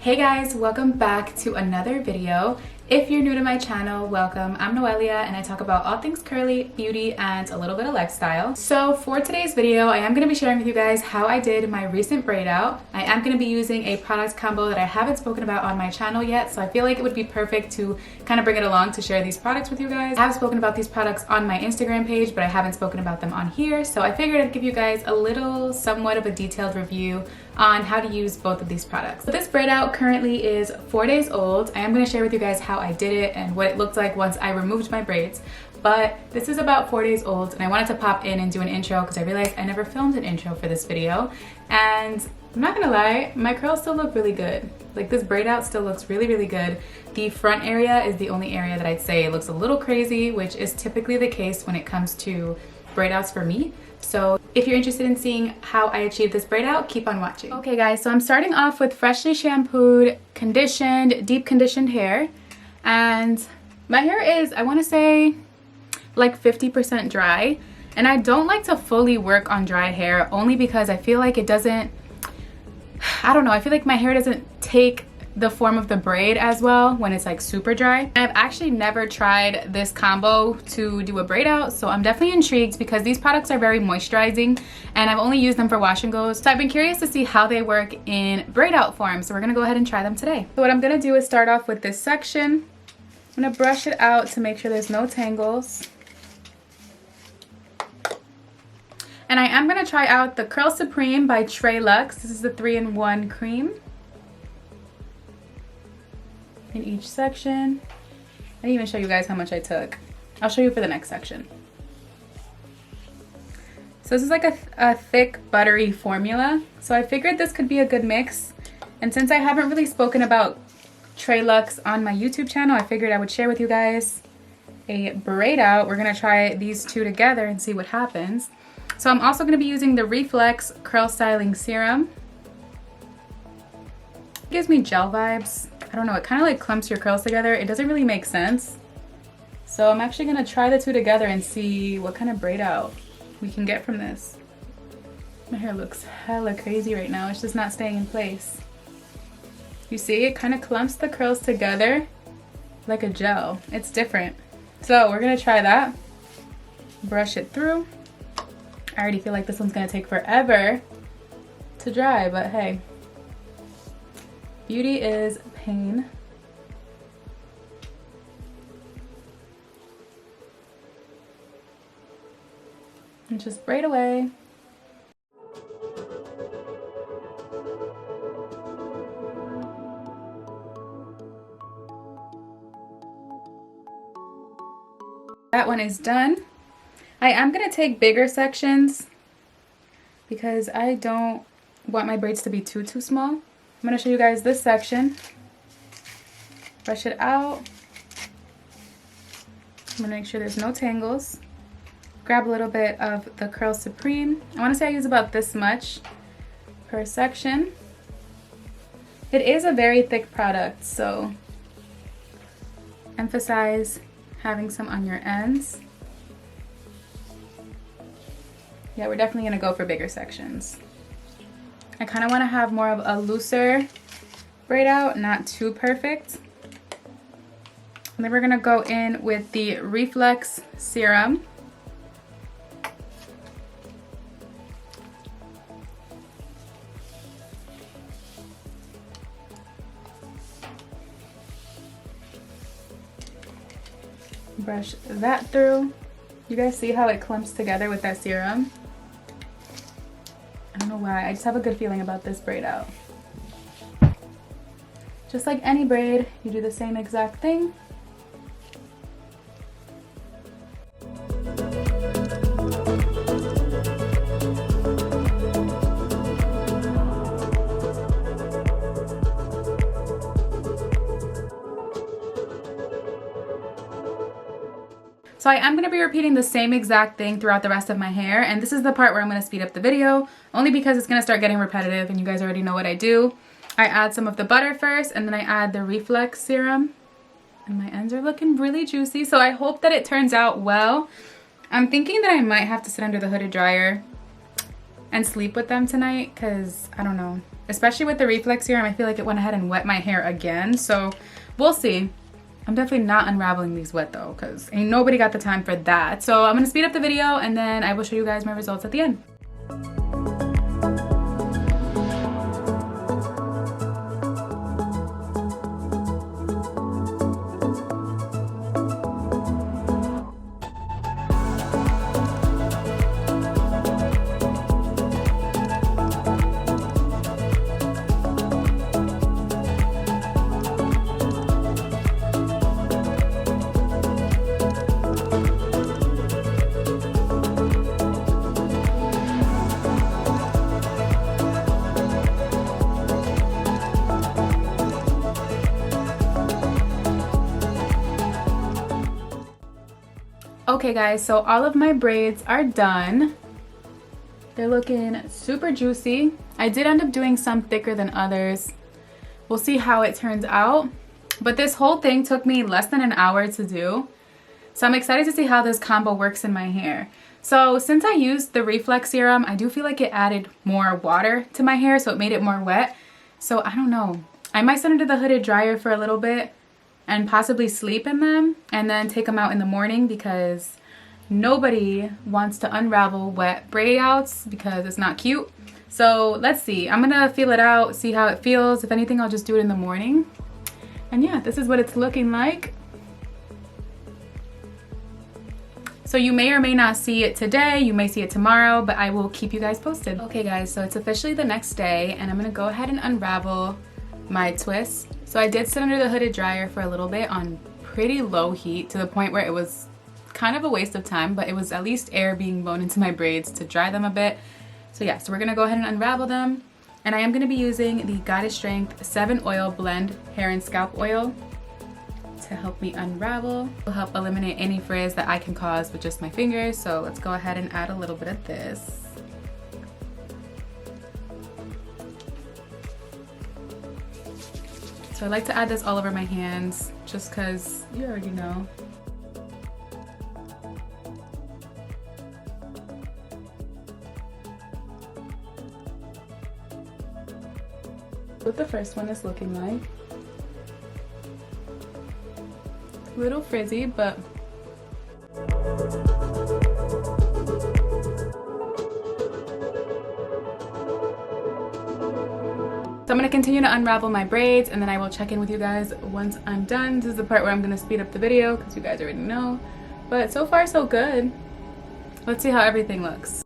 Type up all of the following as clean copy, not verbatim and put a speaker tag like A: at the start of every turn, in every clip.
A: Hey guys, welcome back to another video. If you're new to my channel, welcome. I'm Noelia and I talk about all things curly, beauty, and a little bit of lifestyle. So for today's video, I am going to be sharing with you guys how I did my recent braid out. I am going to be using a product combo that I haven't spoken about on my channel yet, so I feel like it would be perfect to kind of bring it along to share these products with you guys. I have spoken about these products on my Instagram page, but I haven't spoken about them on here, so I figured I'd give you guys a little, somewhat of a detailed review on how to use both of these products. So this braid out currently is 4 days old. I am going to share with you guys how I did it and what it looked like once I removed my braids. But this is about 4 days old and I wanted to pop in and do an intro because I realized I never filmed an intro for this video. And I'm not gonna lie, my curls still look really good. Like this braid out still looks really, really good. The front area is the only area that I'd say looks a little crazy, which is typically the case when it comes to braid outs for me. So if you're interested in seeing how I achieved this braid out, keep on watching. Okay guys, so I'm starting off with freshly shampooed, conditioned, deep conditioned hair. And my hair is, I want to say, like 50% dry. And I don't like to fully work on dry hair only because I feel like it doesn't, I don't know, I feel like my hair doesn't take the form of the braid as well when it's like super dry. I've actually never tried this combo to do a braid out, so I'm definitely intrigued because these products are very moisturizing and I've only used them for wash and goes. So I've been curious to see how they work in braid out form, so we're gonna go ahead and try them today. So what I'm gonna do is start off with this section. I'm gonna brush it out to make sure there's no tangles. And I am gonna try out the Curl by Treluxe. This is the 3-in-1 cream. In each section. I didn't even show you guys how much I took. I'll show you for the next section. So this is like a thick buttery formula. So I figured this could be a good mix. And since I haven't really spoken about Treluxe on my YouTube channel, I figured I would share with you guys a braid out. We're gonna try these two together and see what happens. So I'm also gonna be using the ReFlex Curl Styling Serum. It gives me gel vibes. I don't know, it kind of like clumps your curls together. It doesn't really make sense. So I'm actually gonna try the two together and see what kind of braid out we can get from this. My hair looks hella crazy right now. It's just not staying in place. You see, it kind of clumps the curls together like a gel. It's different. So we're gonna try that. Brush it through. I already feel like this one's gonna take forever to dry, but hey. Beauty is pain. And just braid away. That one is done. I am gonna take bigger sections because I don't want my braids to be too small. I'm gonna show you guys this section. Brush it out. I'm gonna make sure there's no tangles. Grab a little bit of the Curl Supreme. I wanna say I use about this much per section. It is a very thick product, so emphasize having some on your ends. Yeah, we're definitely gonna go for bigger sections. I kind of want to have more of a looser braid out, not too perfect. And then we're going to go in with the ReFlex Serum. Brush that through. You guys see how it clumps together with that serum? I don't know why, I just have a good feeling about this braid out. Just like any braid, you do the same exact thing. So I am going to be repeating the same exact thing throughout the rest of my hair, and this is the part where I'm going to speed up the video, only because it's going to start getting repetitive and you guys already know what I do. I add some of the butter first, and then I add the ReFlex serum, and my ends are looking really juicy, so I hope that it turns out well. I'm thinking that I might have to sit under the hooded dryer and sleep with them tonight because I don't know. Especially with the ReFlex serum, I feel like it went ahead and wet my hair again. So we'll see. I'm definitely not unraveling these wet though because ain't nobody got the time for that. So I'm going to speed up the video and then I will show you guys my results at the end. Okay guys, so all of my braids are done. They're looking super juicy. I did end up doing some thicker than others. We'll see how it turns out. But this whole thing took me less than an hour to do. So I'm excited to see how this combo works in my hair. So since I used the ReFlex serum, I do feel like it added more water to my hair, so it made it more wet. So I don't know. I might send it to the hooded dryer for a little bit and possibly sleep in them and then take them out in the morning because nobody wants to unravel wet braid outs because it's not cute. So let's see. I'm gonna feel it out, see how it feels. If anything, I'll just do it in the morning. And yeah, this is what it's looking like. So you may or may not see it today, you may see it tomorrow, but I will keep you guys posted. Okay guys, so it's officially the next day and I'm gonna go ahead and unravel my twists. So I did sit under the hooded dryer for a little bit on pretty low heat to the point where it was kind of a waste of time, but it was at least air being blown into my braids to dry them a bit. So yeah, so we're gonna go ahead and unravel them. And I am gonna be using the Goddess Strength 7 Oil Blend Hair and Scalp Oil to help me unravel. It'll help eliminate any frizz that I can cause with just my fingers. So let's go ahead and add a little bit of this. So I like to add this all over my hands just because you already know. What the first one is looking like. A little frizzy, but so I'm going to continue to unravel my braids and then I will check in with you guys once I'm done. This is the part where I'm going to speed up the video because you guys already know. But so far so good. Let's see how everything looks.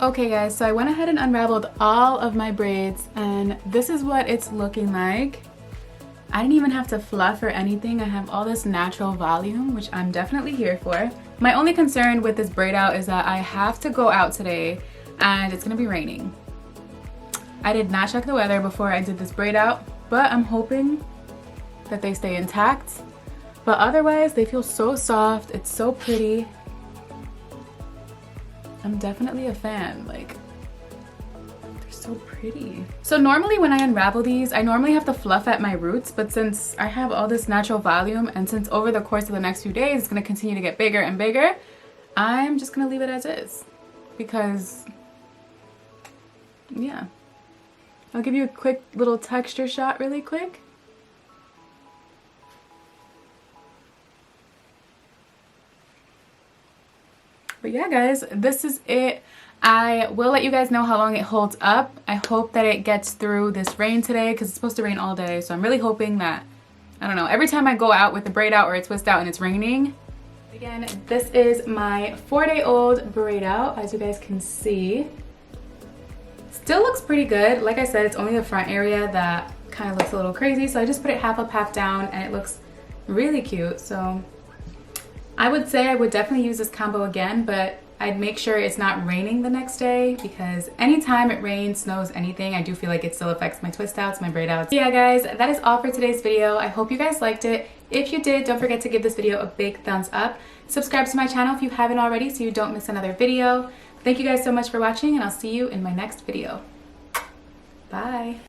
A: Okay guys, so I went ahead and unraveled all of my braids and this is what it's looking like. I didn't even have to fluff or anything. I have all this natural volume, which I'm definitely here for. My only concern with this braid out is that I have to go out today and it's gonna be raining. I did not check the weather before I did this braid out, but I'm hoping that they stay intact. But otherwise, they feel so soft, it's so pretty. I'm definitely a fan, like, they're so pretty. So normally when I unravel these, I normally have to fluff at my roots, but since I have all this natural volume and since over the course of the next few days, it's gonna continue to get bigger and bigger, I'm just gonna leave it as is because, yeah. I'll give you a quick little texture shot really quick. But yeah guys, this is it. I will let you guys know how long it holds up. I hope that it gets through this rain today because it's supposed to rain all day. So I'm really hoping that, I don't know, every time I go out with the braid out or a twist out and it's raining. Again, this is my 4-day-old braid out, as you guys can see. Still looks pretty good. Like I said, it's only the front area that kind of looks a little crazy. So I just put it half up, half down, and it looks really cute. So I would say I would definitely use this combo again, but I'd make sure it's not raining the next day, because anytime it rains, snows, anything, I do feel like it still affects my twist outs, my braid outs. Yeah guys, that is all for today's video. I hope you guys liked it. If you did, don't forget to give this video a big thumbs up. Subscribe to my channel if you haven't already so you don't miss another video. Thank you guys so much for watching, and I'll see you in my next video. Bye.